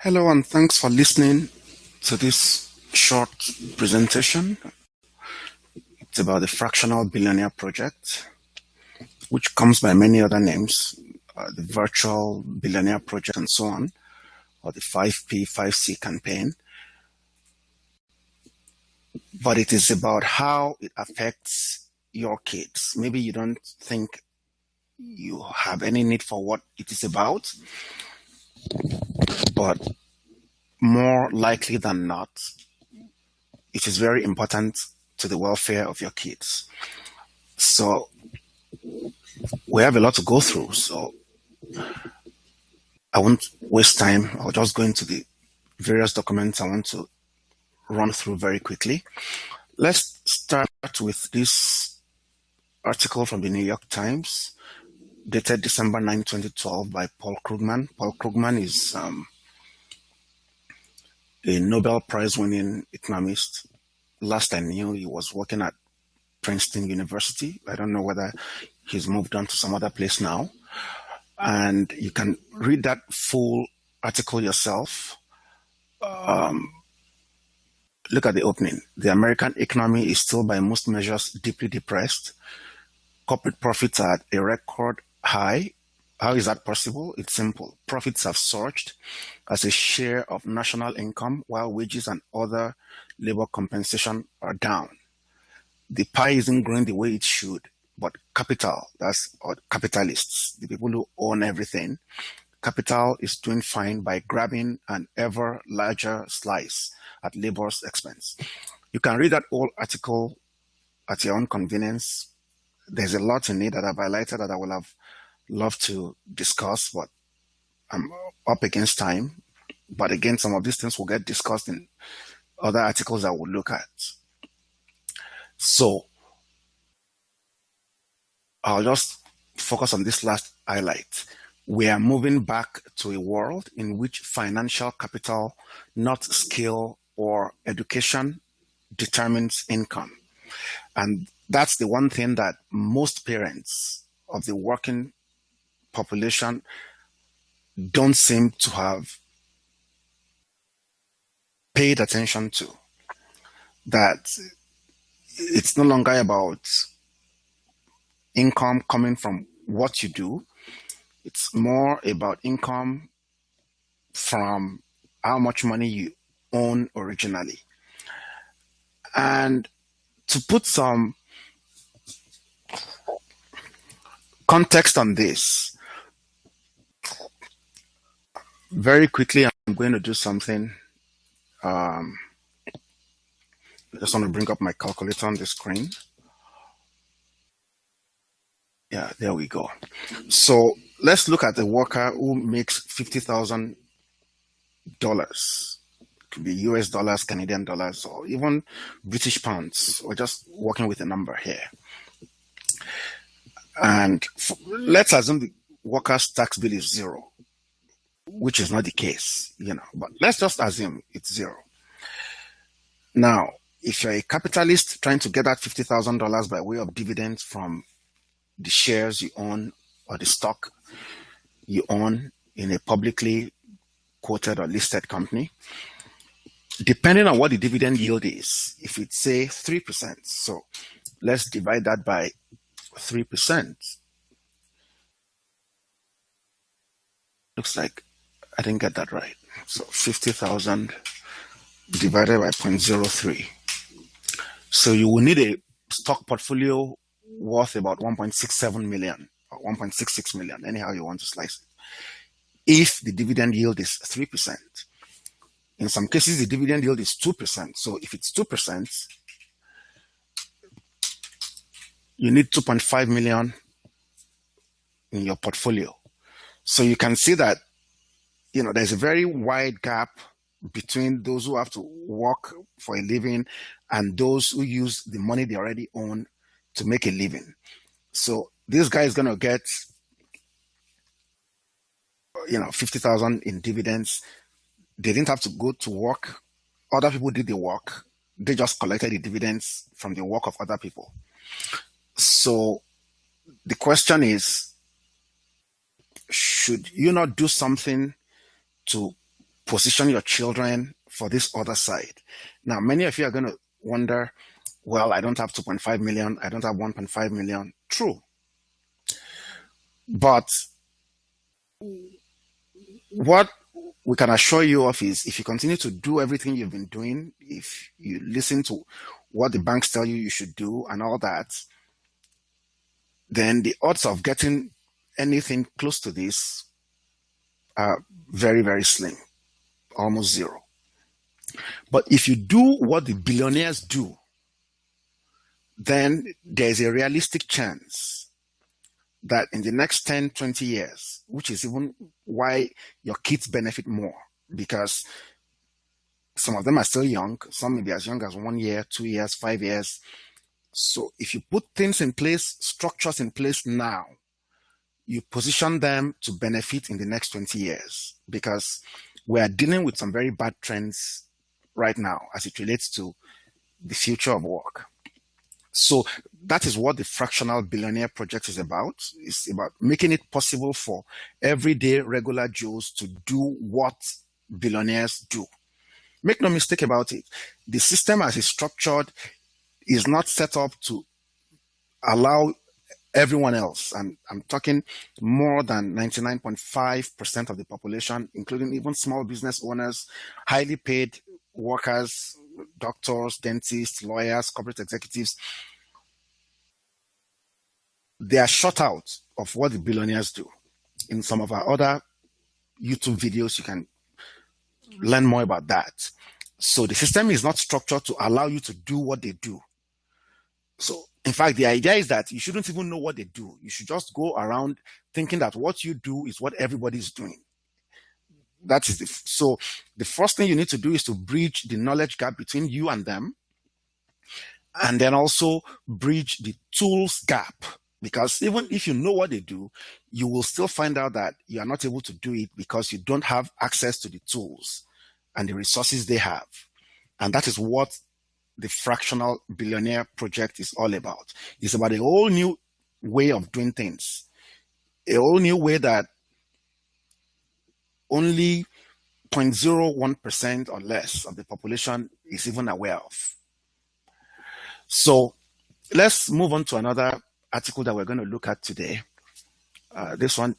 Hello, and thanks for listening to this short presentation. It's about the Fractional Billionaire Project, which comes by many other names, the Virtual Billionaire Project, and so on, or the 5P, 5C campaign. But it is about how it affects your kids. Maybe you don't think you have any need for what it is about, but more likely than not, it is very important to the welfare of your kids. So we have a lot to go through. So I won't waste time. I'll just go into the various documents I want to run through very quickly. Let's start with this article from the New York Times, dated December 9, 2012, by Paul Krugman. Paul Krugman is a Nobel Prize-winning economist. Last I knew, he was working at Princeton University. I don't know whether he's moved on to some other place now. And you can read that full article yourself. Look at the opening. The American economy is still, by most measures, deeply depressed. Corporate profits are at a record high. How is that possible? It's simple. Profits have surged as a share of national income, while wages and other labor compensation are down. The pie isn't growing the way it should, but capital, or capitalists, the people who own everything, capital is doing fine by grabbing an ever larger slice at labor's expense. You can read that whole article at your own convenience. There's a lot in it that I've highlighted that I will have loved to discuss, but I'm up against time. But again, some of these things will get discussed in other articles that we'll look at. So I'll just focus on this last highlight. We are moving back to a world in which financial capital, not skill or education, determines income. And that's the one thing that most parents of the working population don't seem to have paid attention to. That it's no longer about income coming from what you do. It's more about income from how much money you own originally. And to put some context on this, very quickly, I'm going to do something. I just want to bring up my calculator on the screen. Yeah, there we go. So let's look at the worker who makes $50,000. It could be US dollars, Canadian dollars, or even British pounds. We're just working with a number here. And let's assume the worker's tax bill is zero, which is not the case, but let's just assume it's zero. Now, if you're a capitalist trying to get that $50,000 by way of dividends from the shares you own or the stock you own in a publicly quoted or listed company, depending on what the dividend yield is, if it's say 3%, so let's divide that by 3%. Looks like I didn't get that right. So 50,000 divided by 0.03. So you will need a stock portfolio worth about 1.67 million or 1.66 million, anyhow you want to slice it, if the dividend yield is 3%. In some cases, the dividend yield is 2%. So if it's 2%, you need 2.5 million in your portfolio. So you can see that, there's a very wide gap between those who have to work for a living and those who use the money they already own to make a living. So this guy is going to get, 50,000 in dividends. They didn't have to go to work. Other people did the work. They just collected the dividends from the work of other people. So the question is, should you not do something to position your children for this other side. Now, many of you are going to wonder, well, I don't have 2.5 million, I don't have 1.5 million. True. But what we can assure you of is if you continue to do everything you've been doing, if you listen to what the banks tell you you should do and all that, then the odds of getting anything close to this are very, very slim, almost zero. But if you do what the billionaires do, then there's a realistic chance that in the next 10, 20 years, which is even why your kids benefit more, because some of them are still young, some may be as young as 1 year, 2 years, 5 years. So if you put things in place, structures in place now, you position them to benefit in the next 20 years, because we are dealing with some very bad trends right now as it relates to the future of work. So that is what the Fractional Billionaire Project is about. It's about making it possible for everyday regular Joes to do what billionaires do. Make no mistake about it. The system as it's structured is not set up to allow everyone else, and I'm talking more than 99.5% of the population, including even small business owners, highly paid workers, doctors, dentists, lawyers, corporate executives. They are shut out of what the billionaires do. In some of our other YouTube videos, you can learn more about that. So the system is not structured to allow you to do what they do. So in fact, the idea is that you shouldn't even know what they do. You should just go around thinking that what you do is what everybody's doing. That is so the first thing you need to do is to bridge the knowledge gap between you and them, and then also bridge the tools gap. Because even if you know what they do, you will still find out that you are not able to do it because you don't have access to the tools and the resources they have. And that is what the Fractional Billionaire Project is all about. It's about a whole new way of doing things, a whole new way that only 0.01% or less of the population is even aware of. So let's move on to another article that we're going to look at today. This one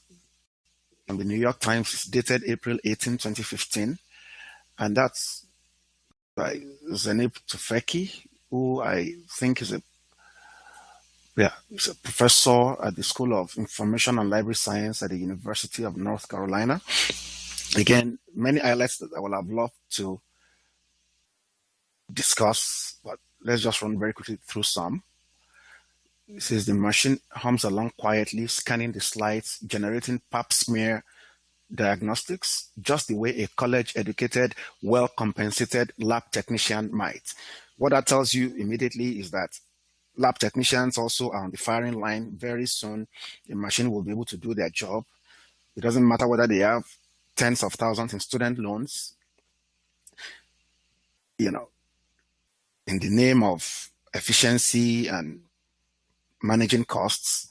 from the New York Times is dated April 18, 2015. And that's by Zeynep Tufekci, who I think is he's a professor at the School of Information and Library Science at the University of North Carolina. Again, many highlights that I would have loved to discuss, but let's just run very quickly through some. It says the machine hums along quietly, scanning the slides, generating pap smear diagnostics, just the way a college-educated, well-compensated lab technician might. What that tells you immediately is that lab technicians also are on the firing line. Very soon, the machine will be able to do their job. It doesn't matter whether they have tens of thousands in student loans, in the name of efficiency and managing costs,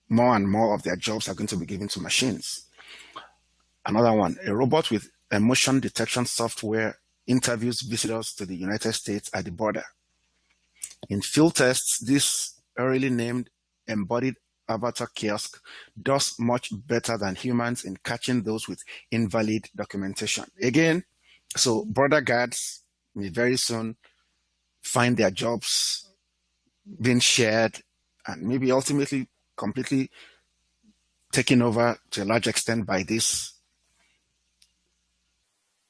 more and more of their jobs are going to be given to machines. Another one, a robot with emotion detection software interviews visitors to the United States at the border. In field tests, this early named embodied avatar kiosk does much better than humans in catching those with invalid documentation. Again, so border guards may very soon find their jobs being shared and maybe ultimately completely taken over to a large extent by this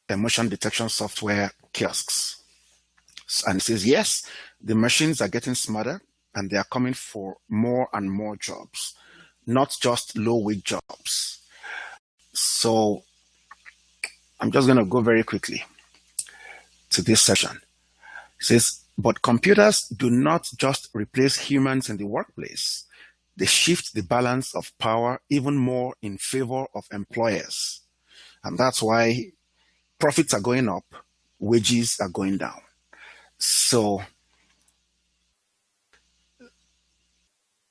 emotion detection software kiosks. And it says, yes, the machines are getting smarter and they are coming for more and more jobs, not just low-wage jobs. So I'm just going to go very quickly to this section. It says, but computers do not just replace humans in the workplace. They shift the balance of power even more in favor of employers. And that's why profits are going up, wages are going down. So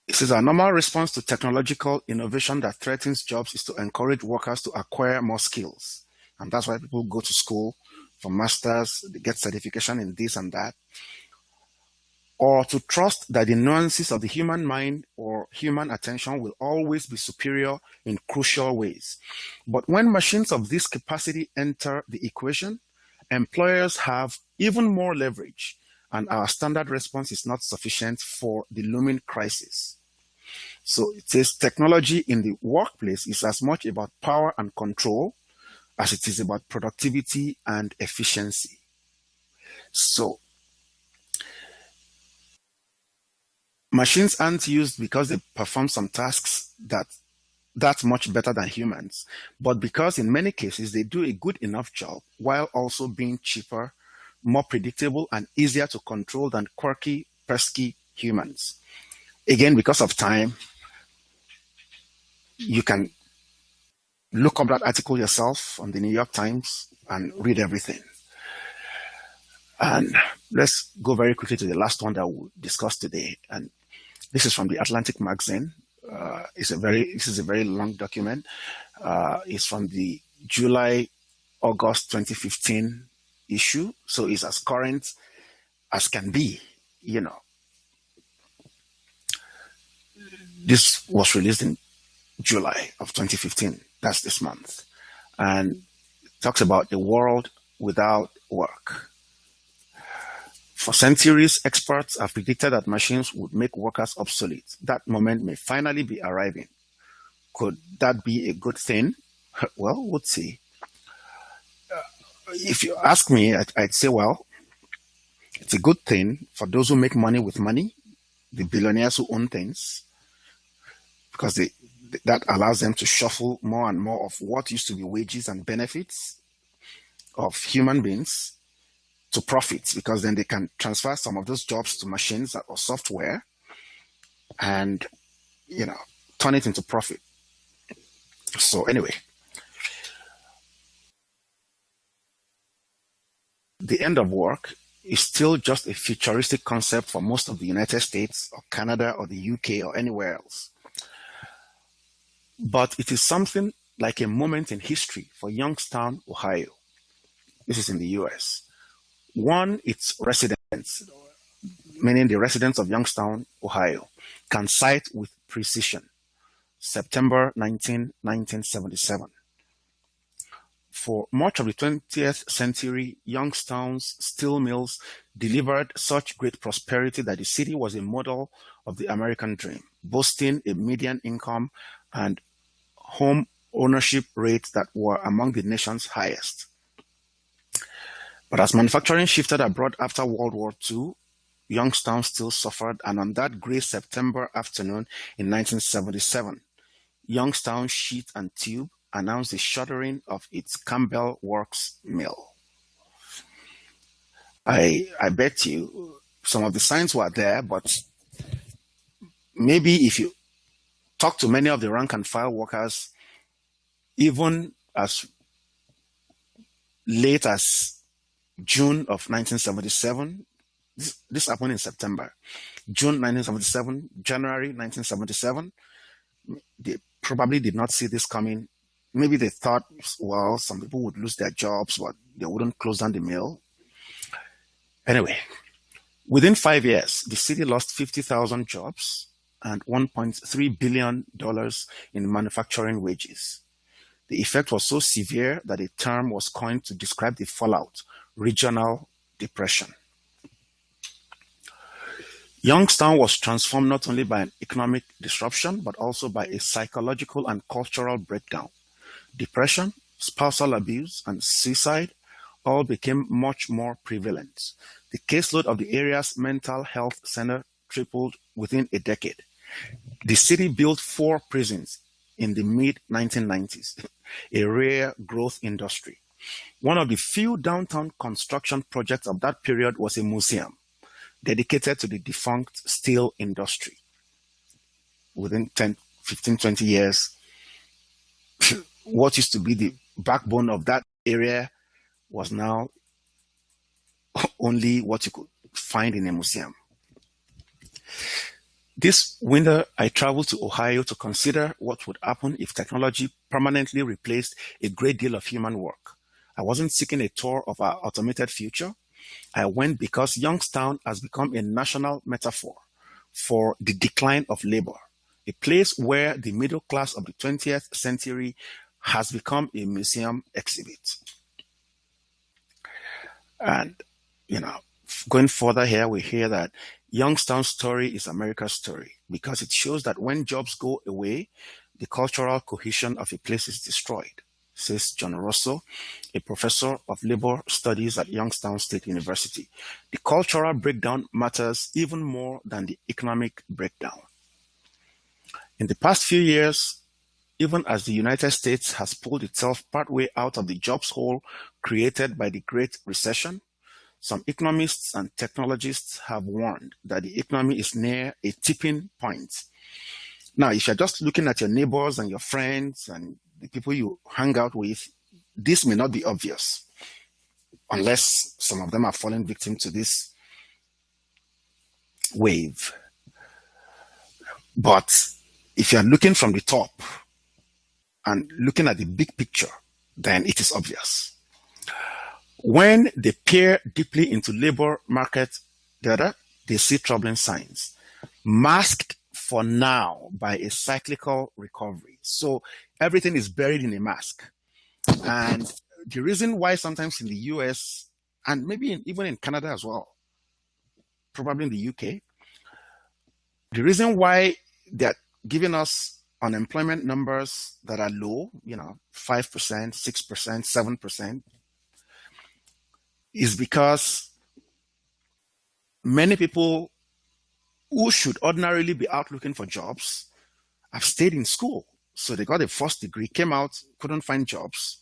it says our normal response to technological innovation that threatens jobs is to encourage workers to acquire more skills. And that's why people go to school for masters, they get certification in this and that, or to trust that the nuances of the human mind or human attention will always be superior in crucial ways. But when machines of this capacity enter the equation, employers have even more leverage, and our standard response is not sufficient for the looming crisis. So it says technology in the workplace is as much about power and control as it is about productivity and efficiency. So machines aren't used because they perform some tasks that's much better than humans, but because in many cases they do a good enough job while also being cheaper, more predictable, and easier to control than quirky, pesky humans. Again, because of time, you can look up that article yourself on the New York Times and read everything. And let's go very quickly to the last one that we'll discuss today. And this is from the Atlantic magazine. This is a very long document. It's from the July, August 2015 issue. So it's as current as can be, you know. This was released in July of 2015. That's this month. And it talks about a world without work. For centuries, experts have predicted that machines would make workers obsolete. That moment may finally be arriving. Could that be a good thing? Well, we'll see. If you ask me, I'd say, well, it's a good thing for those who make money with money, the billionaires who own things, because that allows them to shuffle more and more of what used to be wages and benefits of human beings to profits, because then they can transfer some of those jobs to machines or software and, turn it into profit. So anyway, the end of work is still just a futuristic concept for most of the United States or Canada or the UK or anywhere else. But it is something like a moment in history for Youngstown, Ohio. This is in the US. One, its residents, meaning the residents of Youngstown, Ohio, can cite with precision. September 19, 1977. For much of the 20th century, Youngstown's steel mills delivered such great prosperity that the city was a model of the American dream, boasting a median income and home ownership rates that were among the nation's highest. But as manufacturing shifted abroad after World War II, Youngstown still suffered, and on that gray September afternoon in 1977, Youngstown Sheet and Tube announced the shuttering of its Campbell Works mill. I bet you some of the signs were there, but maybe if you talk to many of the rank and file workers, even as late as June of 1977, this happened in September, June 1977, January 1977, they probably did not see this coming. Maybe they thought, well, some people would lose their jobs, but they wouldn't close down the mill. Anyway, within 5 years, the city lost 50,000 jobs and $1.3 billion in manufacturing wages. The effect was so severe that a term was coined to describe the fallout: regional depression. Youngstown was transformed not only by an economic disruption, but also by a psychological and cultural breakdown. Depression, spousal abuse, and suicide all became much more prevalent. The caseload of the area's mental health center tripled within a decade. The city built 4 prisons in the mid-1990s, a rare growth industry. One of the few downtown construction projects of that period was a museum dedicated to the defunct steel industry. Within 10, 15, 20 years, what used to be the backbone of that area was now only what you could find in a museum. This winter, I traveled to Ohio to consider what would happen if technology permanently replaced a great deal of human work. I wasn't seeking a tour of our automated future. I went because Youngstown has become a national metaphor for the decline of labor, a place where the middle class of the 20th century has become a museum exhibit. And, you know, going further here, we hear that Youngstown's story is America's story because it shows that when jobs go away, the cultural cohesion of a place is destroyed, says John Russo, a professor of labor studies at Youngstown State University. The cultural breakdown matters even more than the economic breakdown. In the past few years, even as the United States has pulled itself partway out of the jobs hole created by the Great Recession, some economists and technologists have warned that the economy is near a tipping point. Now, if you're just looking at your neighbors and your friends and the people you hang out with, this may not be obvious unless some of them are falling victim to this wave. But if you're looking from the top and looking at the big picture, then it is obvious. When they peer deeply into labor market data, they see troubling signs, masked for now by a cyclical recovery. So everything is buried in a mask. And the reason why sometimes in the US and maybe even in Canada as well, probably in the UK, the reason why they're giving us unemployment numbers that are low, 5%, 6%, 7%, is because many people who should ordinarily be out looking for jobs have stayed in school. So they got a first degree, came out, couldn't find jobs.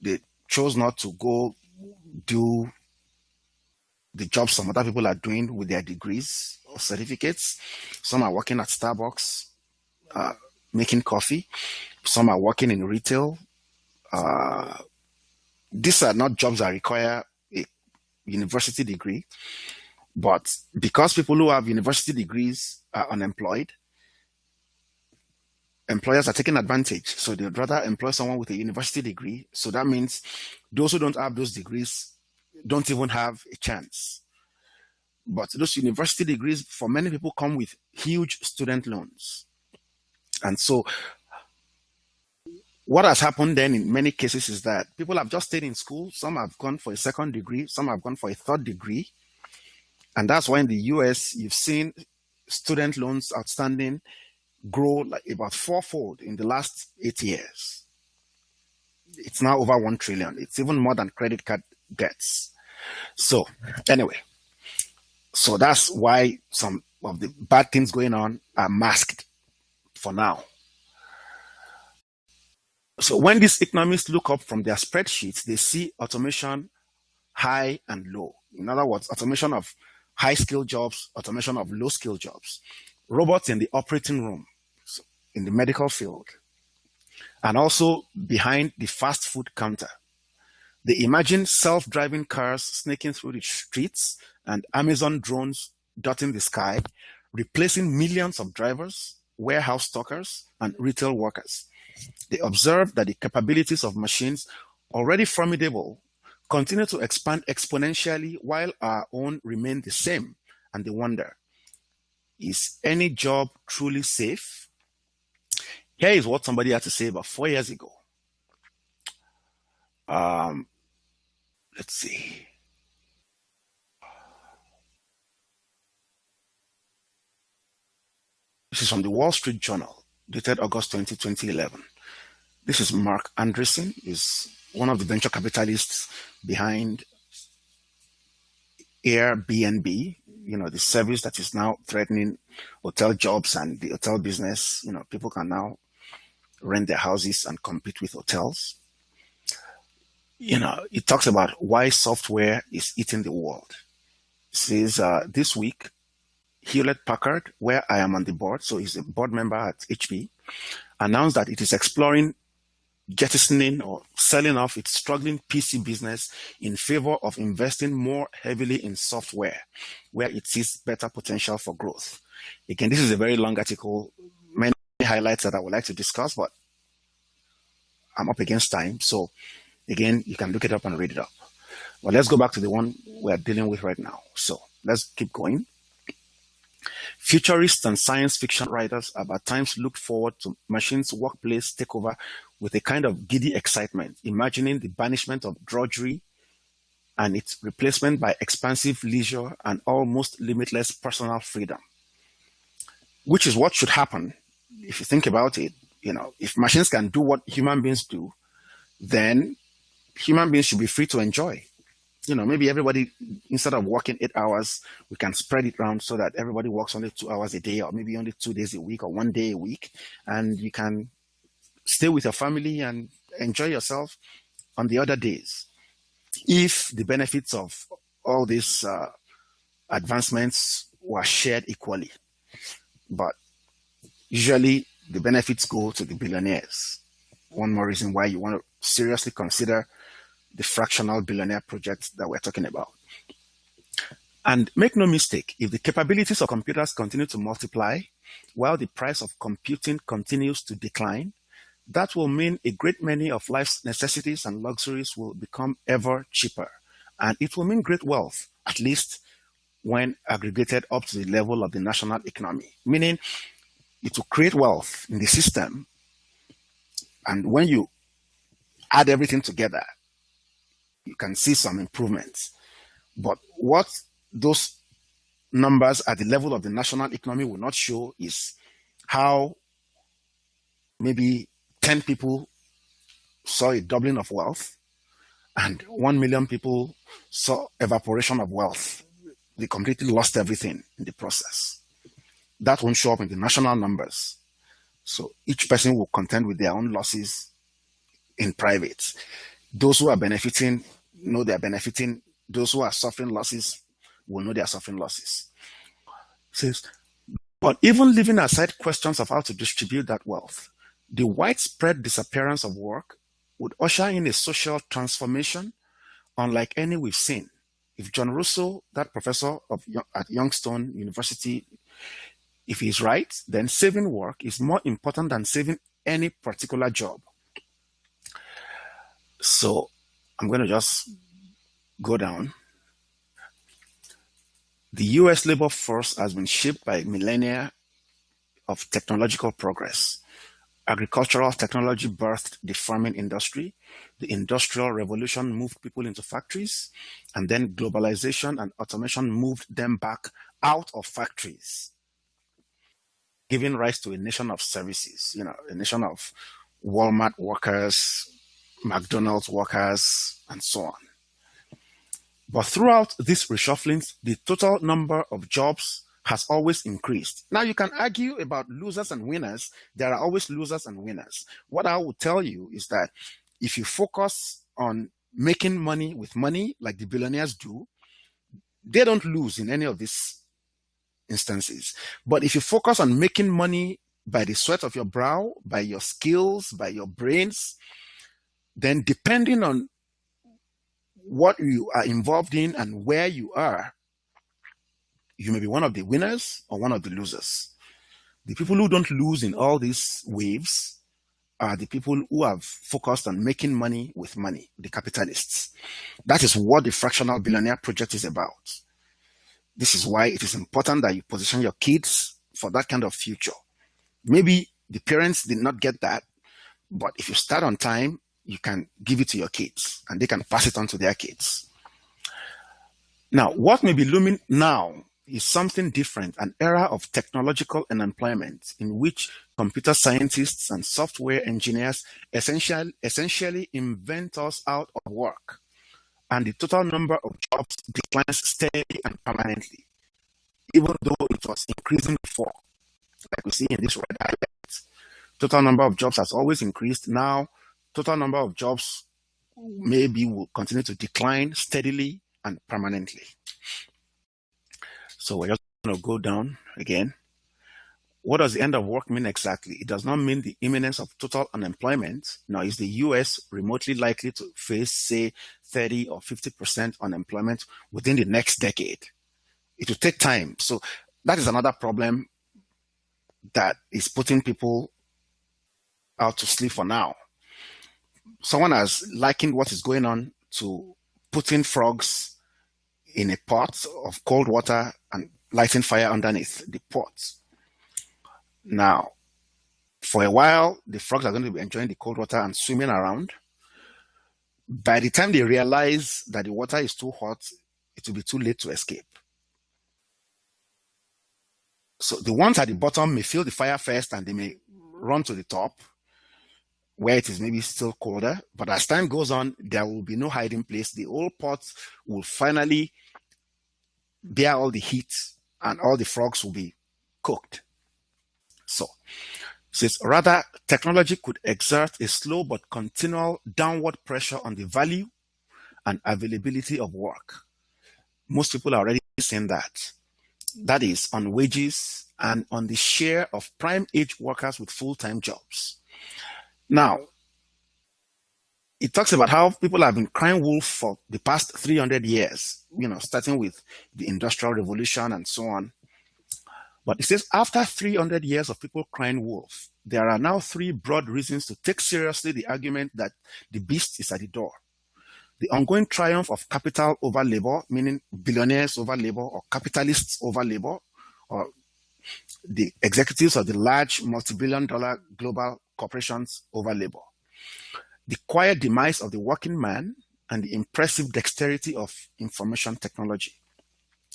They chose not to go do the jobs some other people are doing with their degrees or certificates. Some are working at Starbucks, making coffee. Some are working in retail. These are not jobs that require a university degree, but because people who have university degrees are unemployed, employers are taking advantage. So they'd rather employ someone with a university degree. So that means those who don't have those degrees don't even have a chance. But those university degrees, for many people, come with huge student loans. And so what has happened then in many cases is that people have just stayed in school. Some have gone for a second degree. Some have gone for a third degree. And that's why in the US, you've seen student loans outstanding grow like about fourfold in the last 8 years. It's now over 1 trillion. It's even more than credit card debts. So anyway, so that's why some of the bad things going on are masked for now. So when these economists look up from their spreadsheets, they see automation high and low. In other words, automation of high skill jobs, automation of low skill jobs, robots in the operating room, in the medical field, and also behind the fast food counter. They imagine self-driving cars snaking through the streets and Amazon drones dotting the sky, replacing millions of drivers, warehouse stockers, and retail workers. They observe that the capabilities of machines, already formidable, continue to expand exponentially while our own remain the same. And they wonder, is any job truly safe? Here is what somebody had to say about 4 years ago. Let's see. This is from the Wall Street Journal, dated August 20, 2011. This is Mark Andreessen, is one of the venture capitalists behind Airbnb, the service that is now threatening hotel jobs and the hotel business. People can now rent their houses and compete with hotels. It talks about why software is eating the world. It says this week, Hewlett Packard, where I am on the board, so he's a board member at HP, announced that it is exploring jettisoning or selling off its struggling PC business in favor of investing more heavily in software, where it sees better potential for growth. Again, this is a very long article, many highlights that I would like to discuss, but I'm up against time. So Again, you can look it up and read it up. But let's go back to the one we're dealing with right now. So let's keep going. Futurists and science fiction writers have at times looked forward to machines' workplace takeover with a kind of giddy excitement, imagining the banishment of drudgery and its replacement by expansive leisure and almost limitless personal freedom, which is what should happen if you think about it. If machines can do what human beings do, then human beings should be free to enjoy. Maybe everybody, instead of working 8 hours, we can spread it around so that everybody works only 2 hours a day, or maybe only 2 days a week, or 1 day a week, and you can stay with your family and enjoy yourself on the other days. If the benefits of all these advancements were shared equally, but usually the benefits go to the billionaires. One more reason why you want to seriously consider the Fractional Billionaire Project that we're talking about. And make no mistake, if the capabilities of computers continue to multiply while the price of computing continues to decline, that will mean a great many of life's necessities and luxuries will become ever cheaper. And it will mean great wealth, at least when aggregated up to the level of the national economy, meaning it will create wealth in the system. And when you add everything together, you can see some improvements. But what those numbers at the level of the national economy will not show is how maybe 10 people saw a doubling of wealth and 1 million people saw evaporation of wealth. They completely lost everything in the process. That won't show up in the national numbers. So each person will contend with their own losses in private. Those who are benefiting know they're benefiting. Those who are suffering losses will know they are suffering losses. It says, but even leaving aside questions of how to distribute that wealth, the widespread disappearance of work would usher in a social transformation unlike any we've seen. If John Russo, that professor at Youngstown University, if he's right, then saving work is more important than saving any particular job. So I'm going to just go down. The US labor force has been shaped by millennia of technological progress. Agricultural technology birthed the farming industry. The Industrial Revolution moved people into factories, and then globalization and automation moved them back out of factories, giving rise to a nation of services, a nation of Walmart workers, McDonald's workers, and so on. But throughout these reshufflings, the total number of jobs has always increased. Now, you can argue about losers and winners. There are always losers and winners. What I will tell you is that if you focus on making money with money, like the billionaires do, they don't lose in any of these instances. But if you focus on making money by the sweat of your brow, by your skills, by your brains, then depending on what you are involved in and where you are, you may be one of the winners or one of the losers. The people who don't lose in all these waves are the people who have focused on making money with money, the capitalists. That is what the Fractional Billionaire Project is about. This is why it is important that you position your kids for that kind of future. Maybe the parents did not get that, but if you start on time, you can give it to your kids and they can pass it on to their kids. Now, what may be looming now is something different, an era of technological unemployment in which computer scientists and software engineers essentially invent us out of work, and the total number of jobs declines steadily and permanently, even though it was increasing before. Like we see in this red highlight, total number of jobs has always increased. Now, total number of jobs maybe will continue to decline steadily and permanently. So we're just going to go down again. What does the end of work mean exactly? It does not mean the imminence of total unemployment. Now, is the US remotely likely to face, say, 30 or 50% unemployment within the next decade? It will take time. So that is another problem that is putting people out to sleep for now. Someone has likened what is going on to putting frogs in a pot of cold water and lighting fire underneath the pot. Now, for a while, the frogs are going to be enjoying the cold water and swimming around. By the time they realize that the water is too hot, it will be too late to escape. So the ones at the bottom may feel the fire first and they may run to the top where it is maybe still colder. But as time goes on, there will be no hiding place. The whole pot will finally bear all the heat and all the frogs will be cooked. So, says rather, technology could exert a slow but continual downward pressure on the value and availability of work. Most people are already saying that. That is on wages and on the share of prime age workers with full-time jobs. Now, it talks about how people have been crying wolf for the past 300 years, starting with the Industrial Revolution and so on. But it says after 300 years of people crying wolf, there are now three broad reasons to take seriously the argument that the beast is at the door. The ongoing triumph of capital over labor, meaning billionaires over labor or capitalists over labor, or the executives of the large multi-billion-dollar global corporations over labor. The quiet demise of the working man and the impressive dexterity of information technology.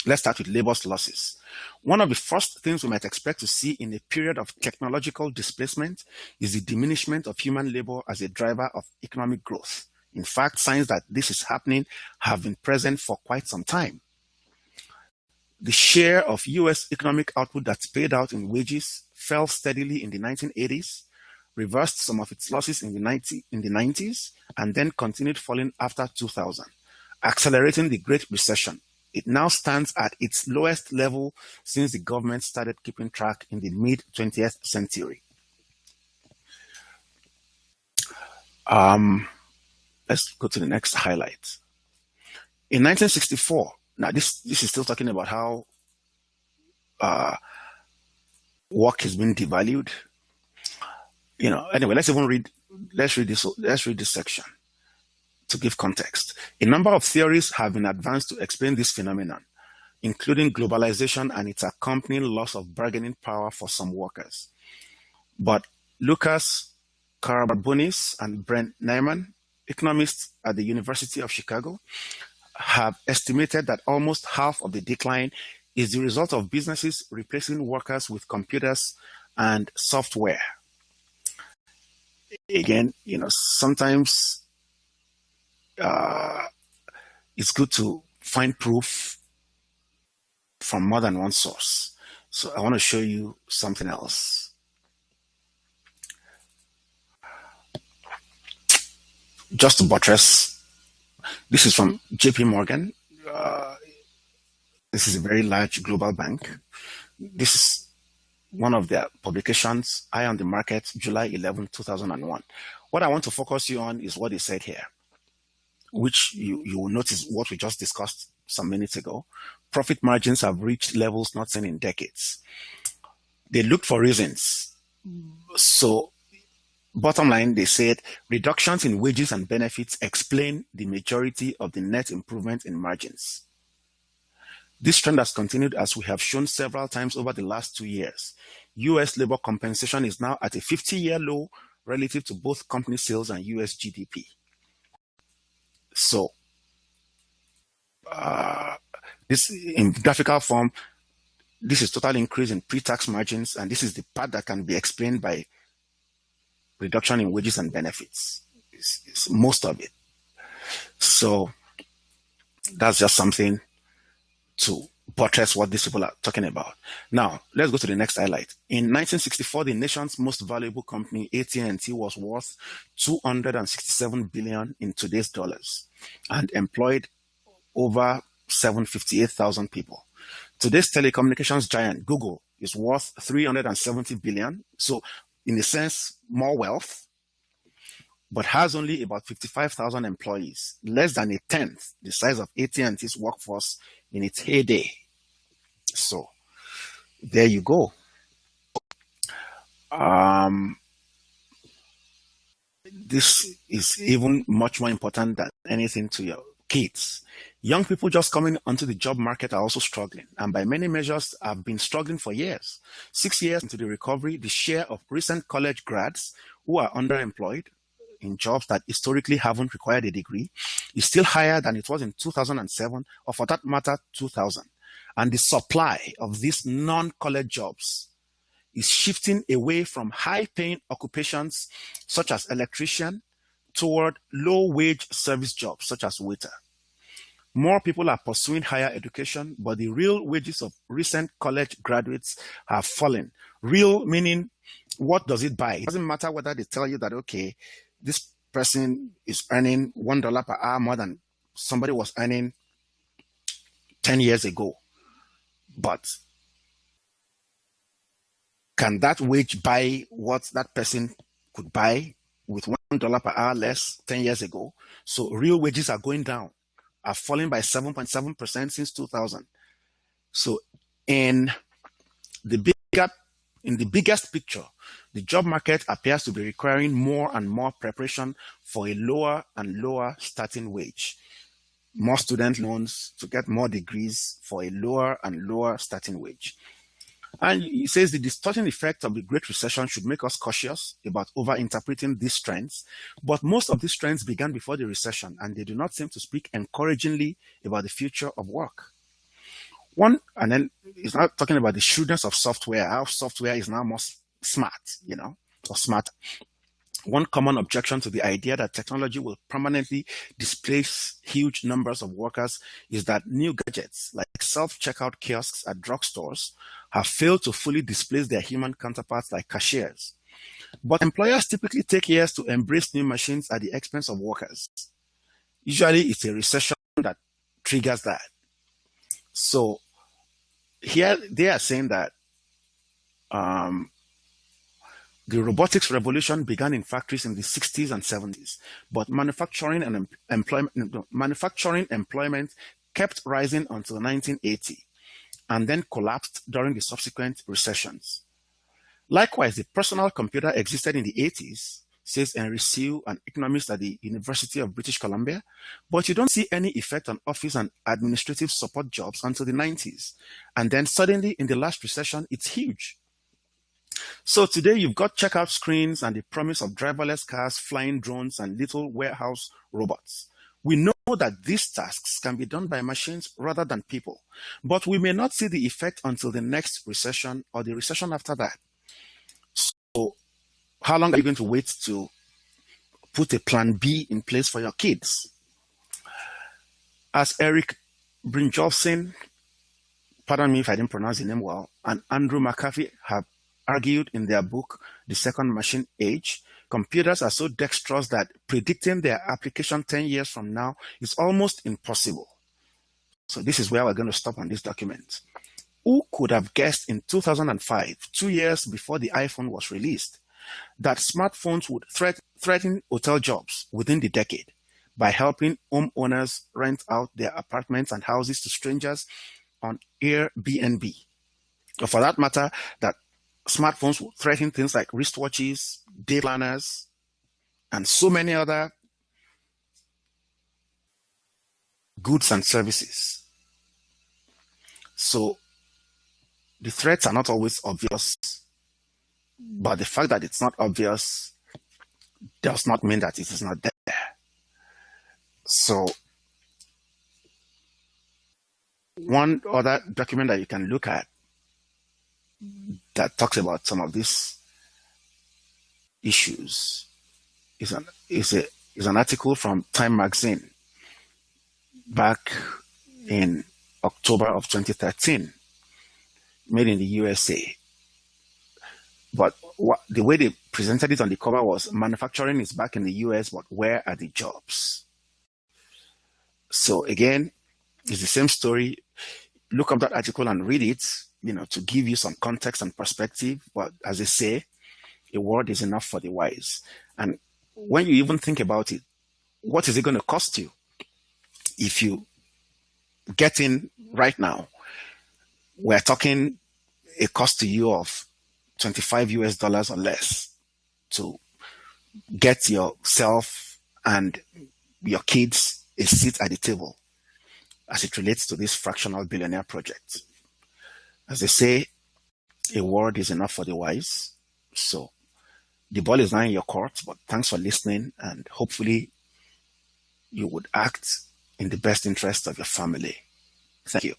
Let's start with labor's losses. One of the first things we might expect to see in a period of technological displacement is the diminishment of human labor as a driver of economic growth. In fact, signs that this is happening have been present for quite some time. The share of US economic output that's paid out in wages fell steadily in the 1980s, reversed some of its losses in the 90s, and then continued falling after 2000, accelerating the Great Recession. It now stands at its lowest level since the government started keeping track in the mid-20th century. Let's go to the next highlight. In 1964, now this is still talking about how work has been devalued. Anyway, let's read this section to give context. A number of theories have been advanced to explain this phenomenon, including globalization and its accompanying loss of bargaining power for some workers. But Lucas Karabarbonis and Brent Neyman, economists at the University of Chicago, have estimated that almost half of the decline is the result of businesses replacing workers with computers and software. Again, sometimes it's good to find proof from more than one source. So I want to show you something else. Just to buttress, this is from JP Morgan. This is a very large global bank. This is one of their publications, Eye on the Market, July 11, 2001. What I want to focus you on is what they said here, which you will notice what we just discussed some minutes ago. Profit margins have reached levels not seen in decades. They looked for reasons. So, bottom line, they said reductions in wages and benefits explain the majority of the net improvement in margins. This trend has continued as we have shown several times over the last 2 years. US labor compensation is now at a 50-year low relative to both company sales and US GDP. So, this in graphical form, this is total increase in pre-tax margins, and this is the part that can be explained by reduction in wages and benefits. It's most of it. So, that's just something to buttress what these people are talking about. Now, let's go to the next highlight. In 1964, the nation's most valuable company, AT&T, was worth $267 billion in today's dollars and employed over 758,000 people. Today's telecommunications giant, Google, is worth $370 billion. So, in a sense, more wealth, but has only about 55,000 employees, less than a tenth the size of AT&T's workforce in its heyday. So, there you go. this is even much more important than anything to your kids. Young people just coming onto the job market are also struggling, and by many measures have been struggling for years. 6 years into the recovery, the share of recent college grads who are underemployed in jobs that historically haven't required a degree is still higher than it was in 2007, or for that matter, 2000. And the supply of these non-college jobs is shifting away from high-paying occupations such as electrician toward low-wage service jobs such as waiter. More people are pursuing higher education, but the real wages of recent college graduates have fallen. Real meaning, what does it buy? It doesn't matter whether they tell you that, okay, this person is earning $1 per hour more than somebody was earning 10 years ago. But can that wage buy what that person could buy with $1 per hour less 10 years ago? So real wages are going down, are falling by 7.7% since 2000. So in the biggest picture, the job market appears to be requiring more and more preparation for a lower and lower starting wage. More student loans to get more degrees for a lower and lower starting wage. And he says the distorting effect of the Great Recession should make us cautious about overinterpreting these trends. But most of these trends began before the recession, and they do not seem to speak encouragingly about the future of work. And then he's not talking about the shrewdness of software, how software is now more smart, or smart. One common objection to the idea that technology will permanently displace huge numbers of workers is that new gadgets like self-checkout kiosks at drugstores have failed to fully displace their human counterparts like cashiers. But employers typically take years to embrace new machines at the expense of workers. Usually it's a recession that triggers that. So here they are saying that the robotics revolution began in factories in the 60s and 70s, but manufacturing employment kept rising until 1980 and then collapsed during the subsequent recessions. Likewise, the personal computer existed in the 80s, says Henry Sew, an economist at the University of British Columbia, but you don't see any effect on office and administrative support jobs until the 90s. And then suddenly, in the last recession, it's huge. So today you've got checkout screens and the promise of driverless cars, flying drones, and little warehouse robots. We know that these tasks can be done by machines rather than people, but we may not see the effect until the next recession or the recession after that. So how long are you going to wait to put a plan B in place for your kids? As Eric Brynjolfsson, pardon me if I didn't pronounce the name well, and Andrew McAfee have argued in their book, The Second Machine Age, computers are so dexterous that predicting their application 10 years from now is almost impossible. So this is where we're going to stop on this document. Who could have guessed in 2005, 2 years before the iPhone was released, that smartphones would threaten hotel jobs within the decade by helping homeowners rent out their apartments and houses to strangers on Airbnb? Or for that matter, that smartphones would threaten things like wristwatches, day planners, and so many other goods and services. So the threats are not always obvious, but the fact that it's not obvious does not mean that it is not there. So one other document that you can look at that talks about some of these issues is an article from Time magazine back in October of 2013, made in the USA. But the way they presented it on the cover was manufacturing is back in the US, but where are the jobs? So again, it's the same story. Look up that article and read it, to give you some context and perspective. But as they say, a word is enough for the wise. And when you even think about it, what is it going to cost you if you get in right now? We're talking a cost to you of $25 or less to get yourself and your kids a seat at the table as it relates to this fractional billionaire project. As they say, a word is enough for the wise. So the ball is now in your court, but thanks for listening, and hopefully you would act in the best interest of your family. Thank you.